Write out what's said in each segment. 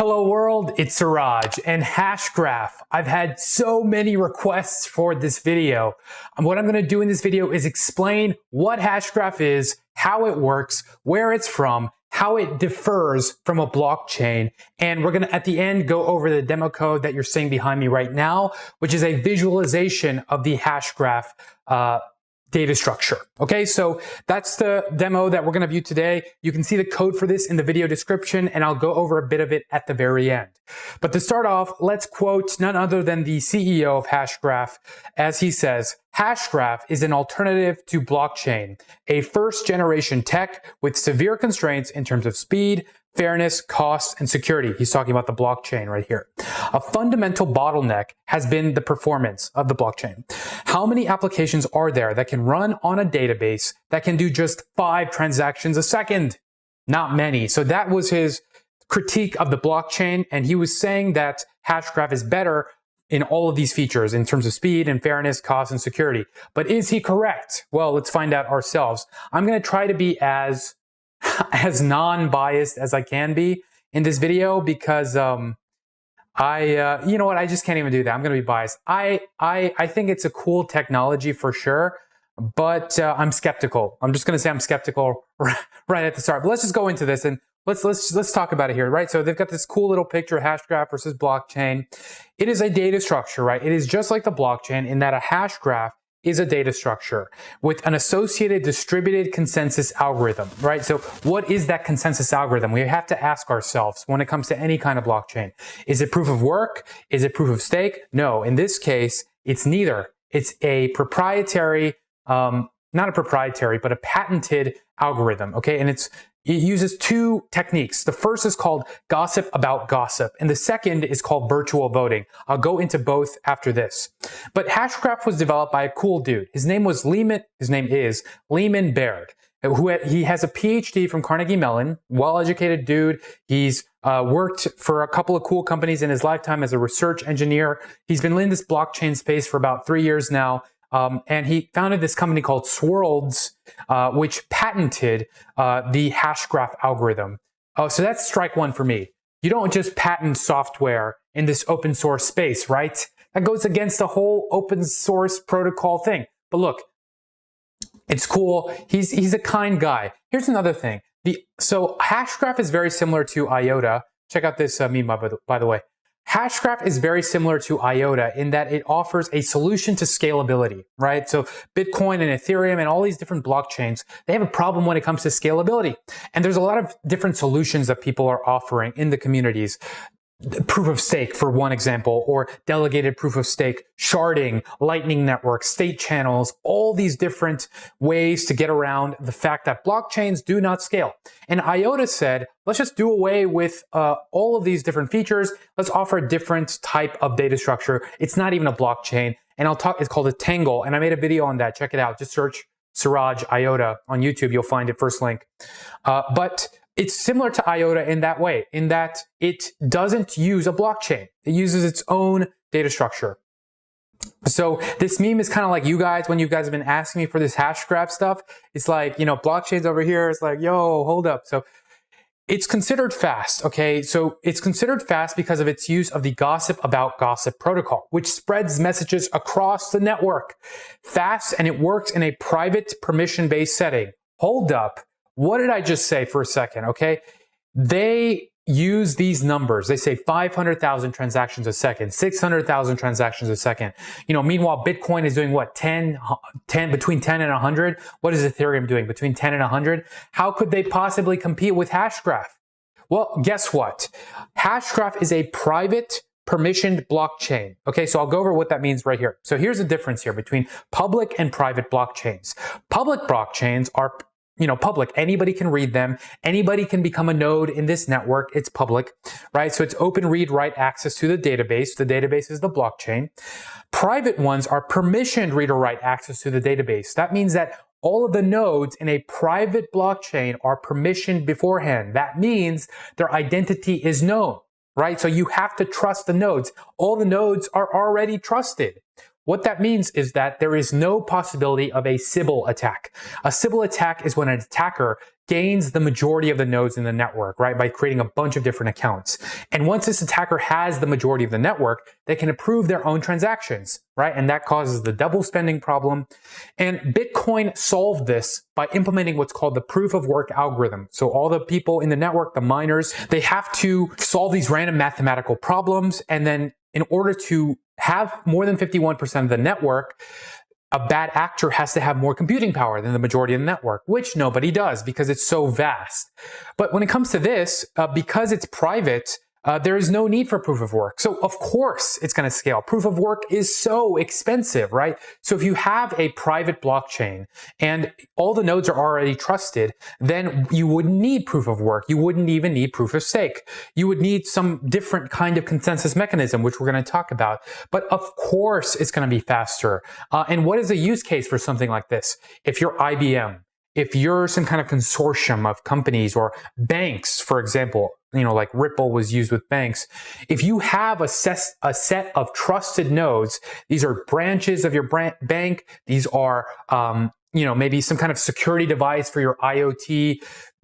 Hello world, it's Suraj and HashGraph. I've had so many requests for this video. And what I'm going to do in this video is explain what HashGraph is, how it works, where it's from, how it differs from a blockchain. And we're going to, at the end, go over the demo code that you're seeing behind me right now, which is a visualization of the HashGraph data structure. Okay, so that's the demo that we're going to view today. You can see the code for this in the video description, and I'll go over a bit of it at the very end. But to start off, let's quote none other than the CEO of HashGraph, as he says, HashGraph is an alternative to blockchain, a first-generation tech with severe constraints in terms of speed, fairness, cost, and security. He's talking about the blockchain right here. A fundamental bottleneck has been the performance of the blockchain. How many applications are there that can run on a database that can do just 5 transactions a second? Not many. So that was his critique of the blockchain, and he was saying that HashGraph is better in all of these features in terms of speed and fairness, cost, and security. But is he correct? Well, let's find out ourselves. I'm going to try to be as non-biased as I can be in this video because you know what, I just can't even do that. I'm going to be biased. I think it's a cool technology for sure, but I'm skeptical. I'm just going to say I'm skeptical right at the start. But let's just go into this and let's talk about it here, right? So they've got this cool little picture, HashGraph versus blockchain. It is a data structure, right? It is just like the blockchain in that a HashGraph is a data structure with an associated distributed consensus algorithm, right? So what is that consensus algorithm? We have to ask ourselves when it comes to any kind of blockchain. Is it proof of work? Is it proof of stake? No, in this case, it's neither. It's a proprietary, not a proprietary, but a patented algorithm, okay? And it uses 2 techniques. The first is called gossip about gossip, and the second is called virtual voting. I'll go into both after this. But HashGraph was developed by a cool dude. His name is Lehman Baird. He has a PhD from Carnegie Mellon, well-educated dude. He's worked for a couple of cool companies in his lifetime as a research engineer. He's been in this blockchain space for about 3 years now. And he founded this company called Swirlds, which patented the HashGraph algorithm. So that's strike one for me. You don't just patent software in this open source space, right? That goes against the whole open source protocol thing. But look, it's cool. He's a kind guy. Here's another thing. So HashGraph is very similar to IOTA. Check out this meme, by the way. HashGraph is very similar to IOTA in that it offers a solution to scalability, right? So Bitcoin and Ethereum and all these different blockchains, they have a problem when it comes to scalability. And there's a lot of different solutions that people are offering in the communities. Proof of stake, for one example, or delegated proof of stake, sharding, lightning networks, state channels, all these different ways to get around the fact that blockchains do not scale. And IOTA said, let's just do away with all of these different features. Let's offer a different type of data structure. It's not even a blockchain. And it's called a Tangle. And I made a video on that. Check it out. Just search Suraj IOTA on YouTube. You'll find it first link. But it's similar to IOTA in that way, in that it doesn't use a blockchain. It uses its own data structure. So this meme is kind of like you guys, when you guys have been asking me for this HashGraph stuff. It's like, you know, blockchain's over here. It's like, yo, hold up. So it's considered fast, okay? So it's considered fast because of its use of the gossip about gossip protocol, which spreads messages across the network. Fast, and it works in a private permission-based setting. Hold up. What did I just say for a second, okay? They use these numbers. They say 500,000 transactions a second, 600,000 transactions a second. You know, meanwhile, Bitcoin is doing what, between 10 and 100? What is Ethereum doing? Between 10 and 100? How could they possibly compete with HashGraph? Well, guess what? HashGraph is a private permissioned blockchain. Okay, so I'll go over what that means right here. So here's the difference here between public and private blockchains. Public blockchains are public. Anybody can read them. Anybody can become a node in this network. It's public, right? So it's open read, write access to the database. The database is the blockchain. Private ones are permissioned read or write access to the database. That means that all of the nodes in a private blockchain are permissioned beforehand. That means their identity is known, right? So you have to trust the nodes. All the nodes are already trusted. What that means is that there is no possibility of a Sybil attack. A Sybil attack is when an attacker gains the majority of the nodes in the network, right, by creating a bunch of different accounts. And once this attacker has the majority of the network, they can approve their own transactions, right? And that causes the double spending problem. And Bitcoin solved this by implementing what's called the proof of work algorithm. So all the people in the network, the miners, they have to solve these random mathematical problems. And then in order to have more than 51% of the network, a bad actor has to have more computing power than the majority of the network, which nobody does because it's so vast. But when it comes to this, because it's private, there is no need for proof of work. So of course it's going to scale. Proof of work is so expensive, right? So if you have a private blockchain and all the nodes are already trusted, then you wouldn't need proof of work. You wouldn't even need proof of stake. You would need some different kind of consensus mechanism, which we're going to talk about. But of course it's going to be faster. And what is a use case for something like this? If you're IBM, if you're some kind of consortium of companies or banks, for example, like Ripple was used with banks. If you have a set of trusted nodes, these are branches of your bank. These are, maybe some kind of security device for your IOTA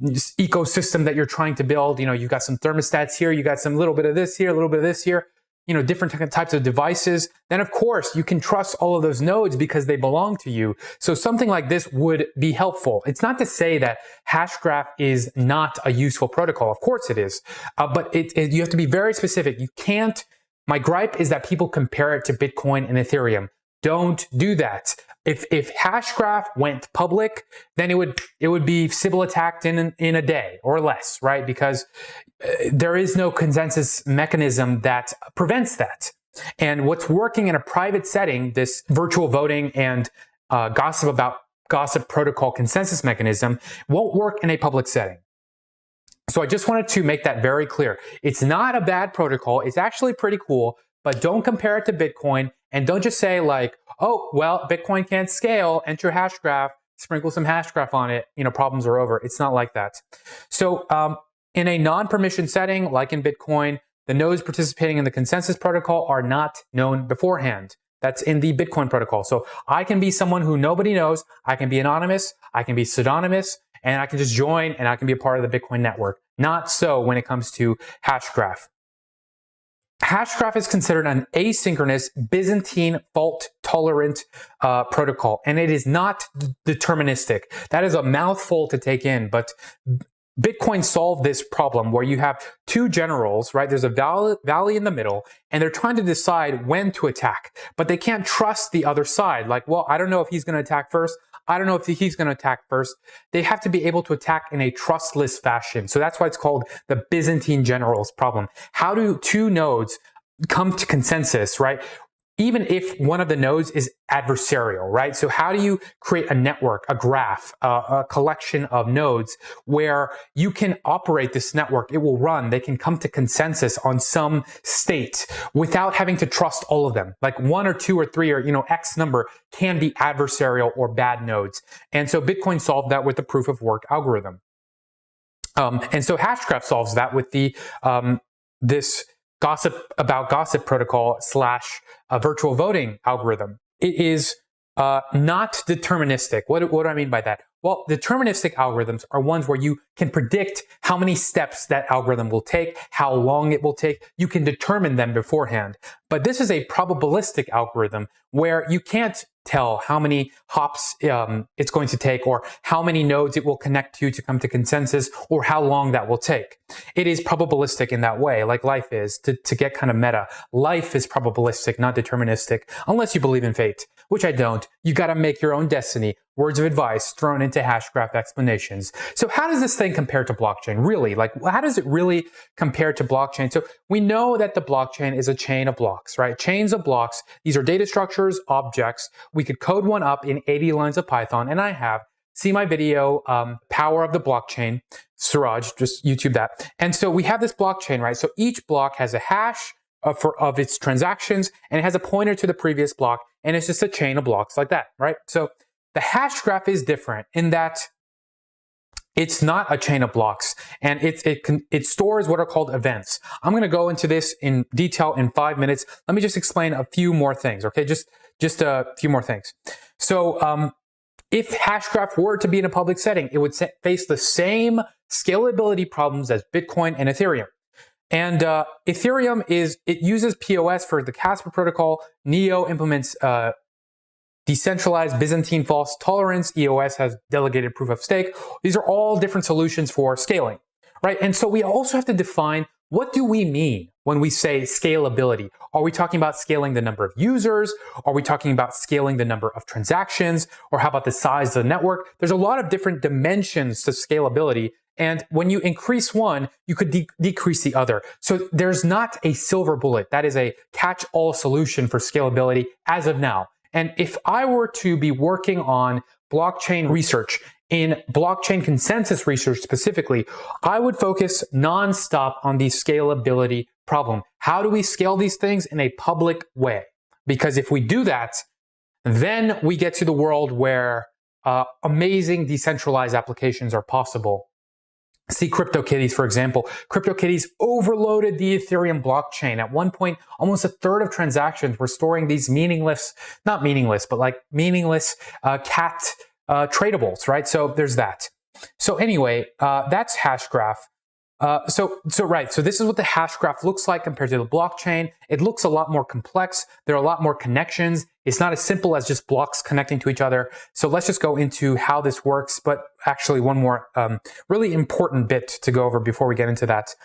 ecosystem that you're trying to build. You got some thermostats here. You got some little bit of this here, a little bit of this here. Different types of devices, then of course you can trust all of those nodes because they belong to you. So something like this would be helpful. It's not to say that HashGraph is not a useful protocol. Of course it is. But you have to be very specific. You can't, my gripe is that people compare it to Bitcoin and Ethereum. Don't do that. If HashGraph went public, then it would be Sybil attacked in a day or less, right? Because there is no consensus mechanism that prevents that. And what's working in a private setting, this virtual voting and gossip protocol consensus mechanism, won't work in a public setting. So I just wanted to make that very clear. It's not a bad protocol. It's actually pretty cool, but don't compare it to Bitcoin. And don't just say like, oh, well, Bitcoin can't scale, enter HashGraph, sprinkle some HashGraph on it, problems are over. It's not like that. So in a non-permission setting, like in Bitcoin, the nodes participating in the consensus protocol are not known beforehand. That's in the Bitcoin protocol. So I can be someone who nobody knows. I can be anonymous. I can be pseudonymous. And I can just join and I can be a part of the Bitcoin network. Not so when it comes to HashGraph. HashGraph is considered an asynchronous Byzantine fault-tolerant protocol, and it is not deterministic. That is a mouthful to take in, but Bitcoin solved this problem where you have two generals, right? There's a valley in the middle, and they're trying to decide when to attack, but they can't trust the other side. Like, well, I don't know if he's going to attack first. I don't know if he's going to attack first. They have to be able to attack in a trustless fashion. So that's why it's called the Byzantine Generals problem. How do two nodes come to consensus, right? Even if one of the nodes is adversarial, right? So how do you create a network, a graph, a collection of nodes where you can operate this network? It will run. They can come to consensus on some state without having to trust all of them. Like one or two or three or, X number can be adversarial or bad nodes. And so Bitcoin solved that with the proof of work algorithm. And so HashGraph solves that with the, this gossip protocol / a virtual voting algorithm. It is not deterministic. What do I mean by that? Well, deterministic algorithms are ones where you can predict how many steps that algorithm will take, how long it will take. You can determine them beforehand. But this is a probabilistic algorithm where you can't tell how many hops it's going to take or how many nodes it will connect to come to consensus or how long that will take. It is probabilistic in that way, like life is, to get kind of meta. Life is probabilistic, not deterministic, unless you believe in fate, which I don't. You got to make your own destiny. Words of advice thrown into HashGraph explanations. So how does this thing compare to blockchain? Really? Like, how does it really compare to blockchain? So we know that the blockchain is a chain of blocks, right? Chains of blocks. These are data structures, objects. We could code one up in 80 lines of Python, and I have. See my video, Power of the Blockchain, Suraj, just YouTube that. And so we have this blockchain, right? So each block has a hash of its transactions, and it has a pointer to the previous block, and it's just a chain of blocks like that, right? So the HashGraph is different in that it's not a chain of blocks, and it stores what are called events. I'm going to go into this in detail in 5 minutes. Let me just explain a few more things, okay? Just just a few more things. So if HashGraph were to be in a public setting, it would face the same scalability problems as Bitcoin and Ethereum. And Ethereum uses POS for the Casper protocol. Neo implements decentralized Byzantine fault tolerance. EOS has delegated proof of stake. These are all different solutions for scaling, right? And so we also have to define, what do we mean when we say scalability? Are we talking about scaling the number of users? Are we talking about scaling the number of transactions? Or how about the size of the network? There's a lot of different dimensions to scalability. And when you increase one, you could decrease the other. So there's not a silver bullet. That is a catch-all solution for scalability as of now. And if I were to be working on blockchain research, in blockchain consensus research specifically, I would focus nonstop on the scalability problem. How do we scale these things in a public way? Because if we do that, then we get to the world where amazing decentralized applications are possible. See CryptoKitties, for example. CryptoKitties overloaded the Ethereum blockchain. At one point, almost a third of transactions were storing these meaningless, not meaningless, but like meaningless cat tradables, right? So there's that. So anyway, that's HashGraph. So this is what the HashGraph looks like compared to the blockchain. It looks a lot more complex. There are a lot more connections. It's not as simple as just blocks connecting to each other. So let's just go into how this works. But actually, one more really important bit to go over before we get into that.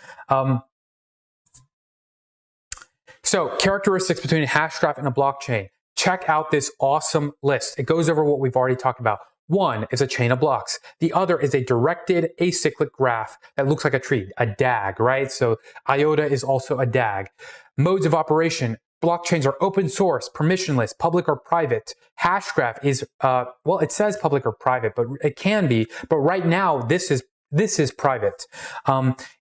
So characteristics between a HashGraph and a blockchain. Check out this awesome list. It goes over what we've already talked about. One is a chain of blocks. The other is a directed acyclic graph that looks like a tree, a DAG, right? So IOTA is also a DAG. Modes of operation. Blockchains are open source, permissionless, public or private. HashGraph is, well, it says public or private, but it can be. But right now, this is private.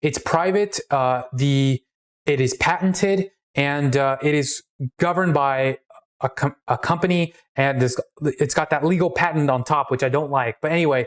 It's private. It is patented, and it is governed by a company, and it's got that legal patent on top, which I don't like. But anyway,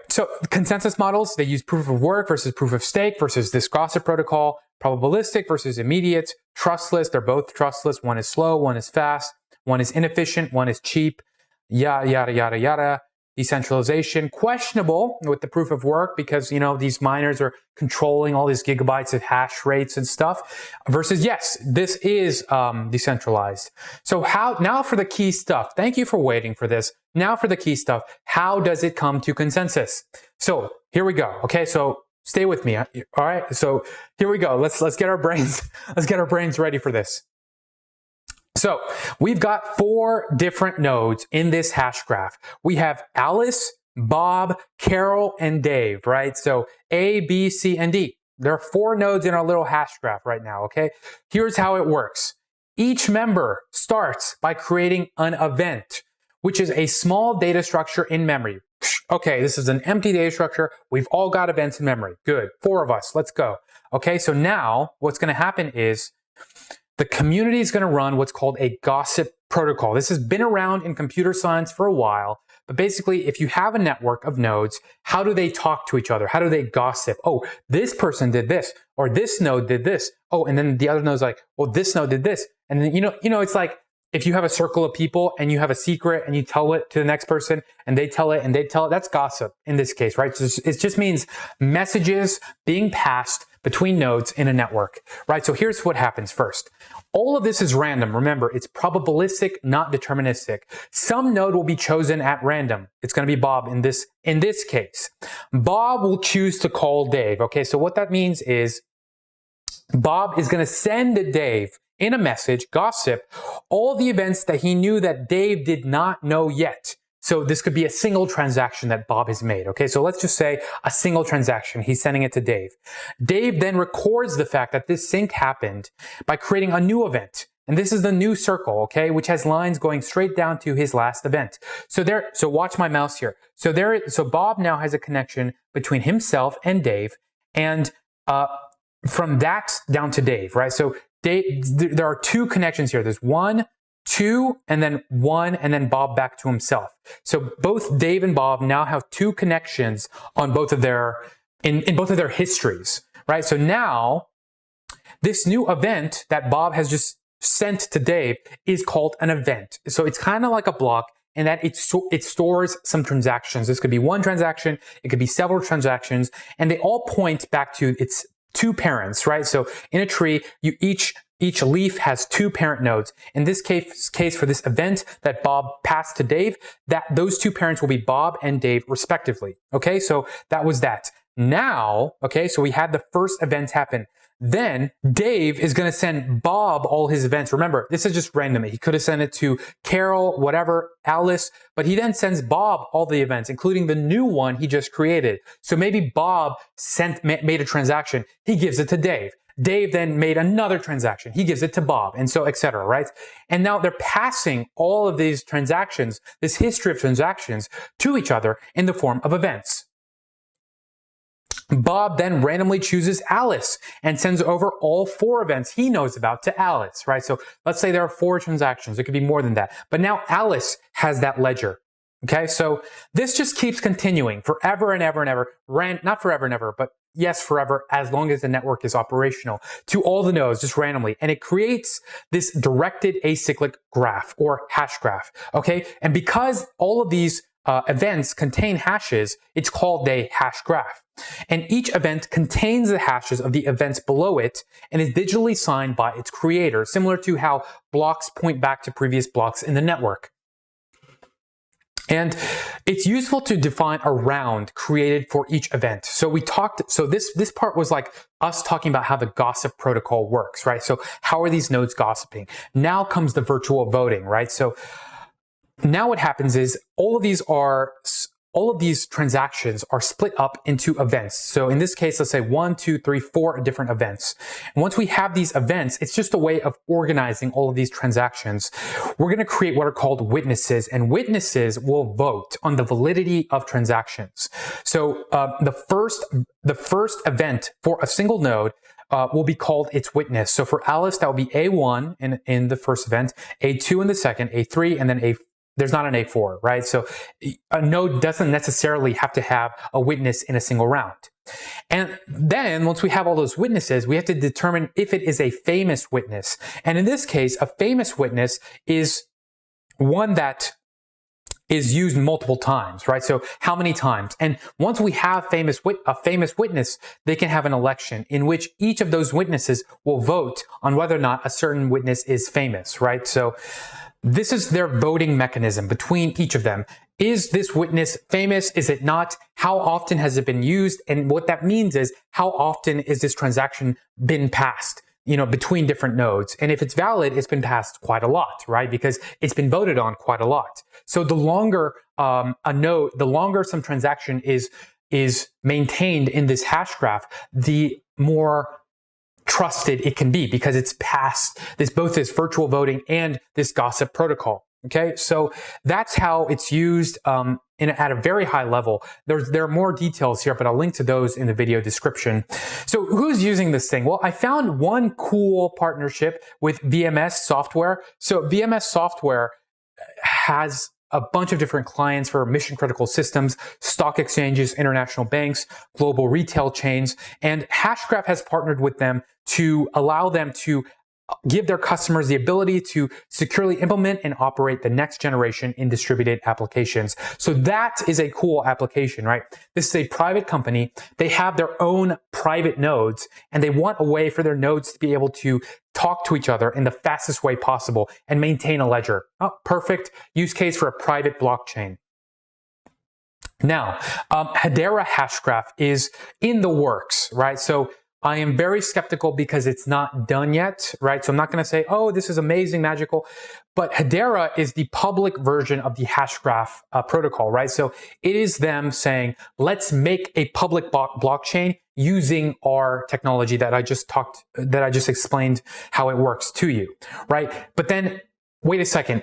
so consensus models, they use proof of work versus proof of stake versus this gossip protocol, probabilistic versus immediate, trustless, they're both trustless. One is slow, one is fast, one is inefficient, one is cheap, yada, yada, yada, yada. Decentralization, questionable with the proof of work because, you know, these miners are controlling all these gigabytes of hash rates and stuff versus, yes, this is decentralized. So now for the key stuff. Thank you for waiting for this. Now for the key stuff. How does it come to consensus? So here we go. Okay. So stay with me. All right. So here we go. Let's get our brains ready for this. So we've got 4 different nodes in this hash graph. We have Alice, Bob, Carol, and Dave, right? So A, B, C, and D. There are 4 nodes in our little hash graph right now, okay? Here's how it works. Each member starts by creating an event, which is a small data structure in memory. Okay, this is an empty data structure. We've all got events in memory. Good. 4 of us. Let's go. Okay, so now what's going to happen is the community is going to run what's called a gossip protocol. This has been around in computer science for a while, but basically if you have a network of nodes, how do they talk to each other? How do they gossip? Oh, this person did this, or this node did this. Oh, and then the other node's like, well, this node did this. And then, you know, it's like if you have a circle of people and you have a secret and you tell it to the next person and they tell it and they tell it, that's gossip in this case, right? So it just means messages being passed between nodes in a network, right? So here's what happens first. All of this is random. Remember, it's probabilistic, not deterministic. Some node will be chosen at random. It's going to be Bob in this case. Bob will choose to call Dave. Okay, so what that means is Bob is going to send to Dave in a message, gossip, all the events that he knew that Dave did not know yet. So this could be a single transaction that Bob has made. Okay, so let's just say a single transaction. He's sending it to Dave. Dave then records the fact that this sync happened by creating a new event. And this is the new circle, okay, which has lines going straight down to his last event. So watch my mouse here. So Bob now has a connection between himself and Dave, and from that down to Dave, right? So there are 2 connections here. There's 1, 2, and then 1, and then Bob back to himself. So both Dave and Bob now have 2 connections on both of their, in both of their histories, right? So now this new event that Bob has just sent to Dave is called an event. So it's kind of like a block, and that it stores some transactions. This could be one transaction, it could be several transactions, and they all point back to its two parents, right? So in a tree, each leaf has two parent nodes. In this case for this event that Bob passed to Dave, those two parents will be Bob and Dave respectively. Okay, so that was that. Now, okay, so we had the first event happen. Then Dave is going to send Bob all his events. Remember, this is just random. He could have sent it to Carol, whatever, Alice, but he then sends Bob all the events, including the new one he just created. So maybe Bob made a transaction. He gives it to Dave. Dave then made another transaction. He gives it to Bob, and so etc., right? And now they're passing all of these transactions, this history of transactions, to each other in the form of events. Bob then randomly chooses Alice and sends over all 4 events he knows about to Alice, right? So let's say there are 4 transactions. It could be more than that. But now Alice has that ledger. Okay, so this just keeps continuing forever and ever and ever. Not forever and ever, but yes, forever, as long as the network is operational, to all the nodes just randomly. And it creates this directed acyclic graph, or hash graph. Okay, and because all of these events contain hashes, it's called a hash graph. And each event contains the hashes of the events below it and is digitally signed by its creator, similar to how blocks point back to previous blocks in the network. And it's useful to define a round created for each event. So this part was like us talking about how the gossip protocol works, right? So how are these nodes gossiping? Now comes the virtual voting, right? So now what happens is all of these transactions are split up into events. So in this case, let's say 1, 2, 3, 4 different events. And once we have these events, it's just a way of organizing all of these transactions. We're going to create what are called witnesses, and witnesses will vote on the validity of transactions. So the first event for a single node will be called its witness. So for Alice, that will be A1 in the first event, A2 in the second, A3, and then A4. There's not an A4, right? So a node doesn't necessarily have to have a witness in a single round. And then once we have all those witnesses, we have to determine if it is a famous witness. And in this case, a famous witness is one that is used multiple times, right? So how many times? And once we have a famous witness, they can have an election in which each of those witnesses will vote on whether or not a certain witness is famous, right? So this is their voting mechanism between each of them. Is this witness famous? Is it not? How often has it been used? And what that means is, how often is this transaction been passed, between different nodes? And if it's valid, it's been passed quite a lot, right? Because it's been voted on quite a lot. So the longer the longer some transaction is maintained in this hash graph, the more trusted it can be, because it's past both this virtual voting and this gossip protocol. Okay, so that's how it's used at a very high level. There are more details here, but I'll link to those in the video description. So who's using this thing? Well, I found one cool partnership with VMS Software. So VMS Software has a bunch of different clients for mission critical systems, stock exchanges, international banks, global retail chains, and HashGraph has partnered with them to allow them to give their customers the ability to securely implement and operate the next generation in distributed applications. So that is a cool application, right? This is a private company. They have their own private nodes, and they want a way for their nodes to be able to talk to each other in the fastest way possible and maintain a ledger. Oh, perfect use case for a private blockchain. Now, Hadera HashGraph is in the works, right? So I am very skeptical because it's not done yet, right? So I'm not going to say, oh, this is amazing, magical. But Hadera is the public version of the HashGraph protocol, right? So it is them saying, let's make a public blockchain using our technology that I just explained how it works to you, right? But then, wait a second.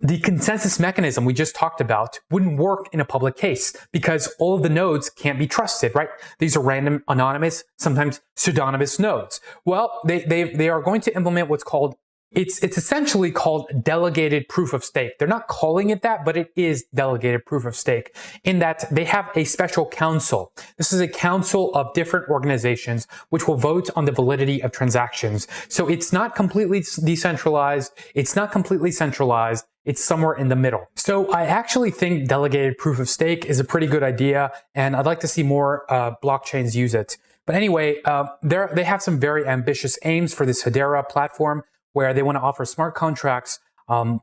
The consensus mechanism we just talked about wouldn't work in a public case because all of the nodes can't be trusted, right? These are random, anonymous, sometimes pseudonymous nodes. Well, they are going to implement what's called it's essentially called delegated proof of stake. They're not calling it that, but it is delegated proof of stake in that they have a special council. This is a council of different organizations which will vote on the validity of transactions. So it's not completely decentralized. It's not completely centralized. It's somewhere in the middle. So I actually think delegated proof of stake is a pretty good idea, and I'd like to see more blockchains use it. But anyway, they have some very ambitious aims for this Hadera platform, where they want to offer smart contracts,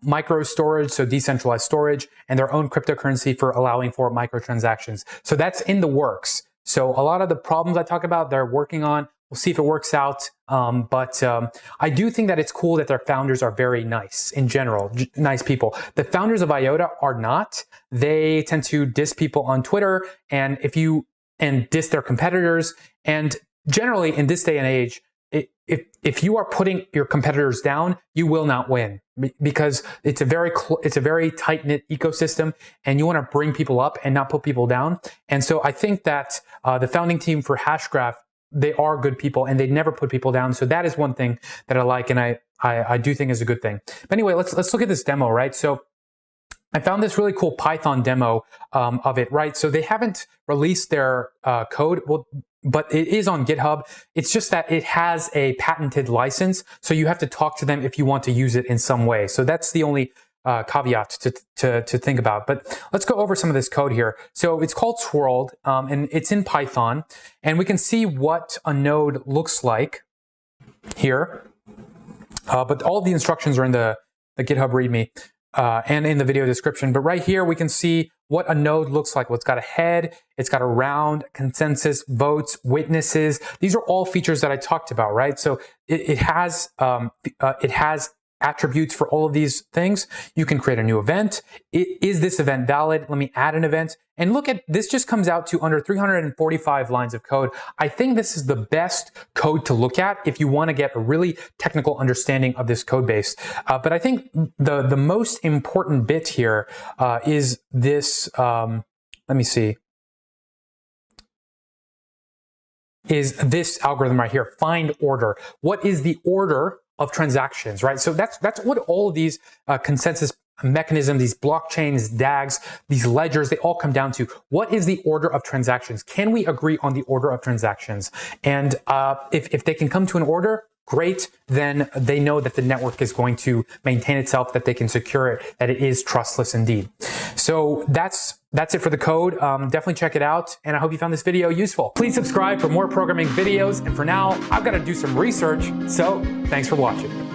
micro storage, so decentralized storage, and their own cryptocurrency for allowing for microtransactions. So that's in the works. So a lot of the problems I talk about, they're working on. We'll see if it works out. But I do think that it's cool that their founders are very nice in general, nice people. The founders of IOTA are not. They tend to diss people on Twitter and diss their competitors. And generally in this day and age, if you are putting your competitors down, you will not win, because it's a very tight-knit ecosystem, and you want to bring people up and not put people down. And so I think that the founding team for HashGraph, they are good people and they never put people down. So that is one thing that I like, and I do think is a good thing. But anyway, let's look at this demo, right? So I found this really cool Python demo of it, right? So they haven't released their code, but it is on GitHub. It's just that it has a patented license, so you have to talk to them if you want to use it in some way. So that's the only caveat to think about. But let's go over some of this code here. So it's called Swirled, and it's in Python, and we can see what a node looks like here. But all of the instructions are in the GitHub README. And in the video description. But right here, we can see what a node looks like. Well, it's got a head, it's got a round, consensus, votes, witnesses. These are all features that I talked about, right? So it has attributes for all of these things. You can create a new event. Is this event valid? Let me add an event. And look at this, just comes out to under 345 lines of code. I think this is the best code to look at if you want to get a really technical understanding of this code base. But I think the most important bit here is this, let me see, is this algorithm right here, find order. What is the order of transactions, right? So that's what all of these consensus mechanisms, these blockchains, DAGs, these ledgers, they all come down to. What is the order of transactions? Can we agree on the order of transactions? And if they can come to an order, great, then they know that the network is going to maintain itself, that they can secure it, that it is trustless indeed. So that's it for the code. Definitely check it out, and I hope you found this video useful. Please subscribe for more programming videos, and for now, I've got to do some research, so thanks for watching.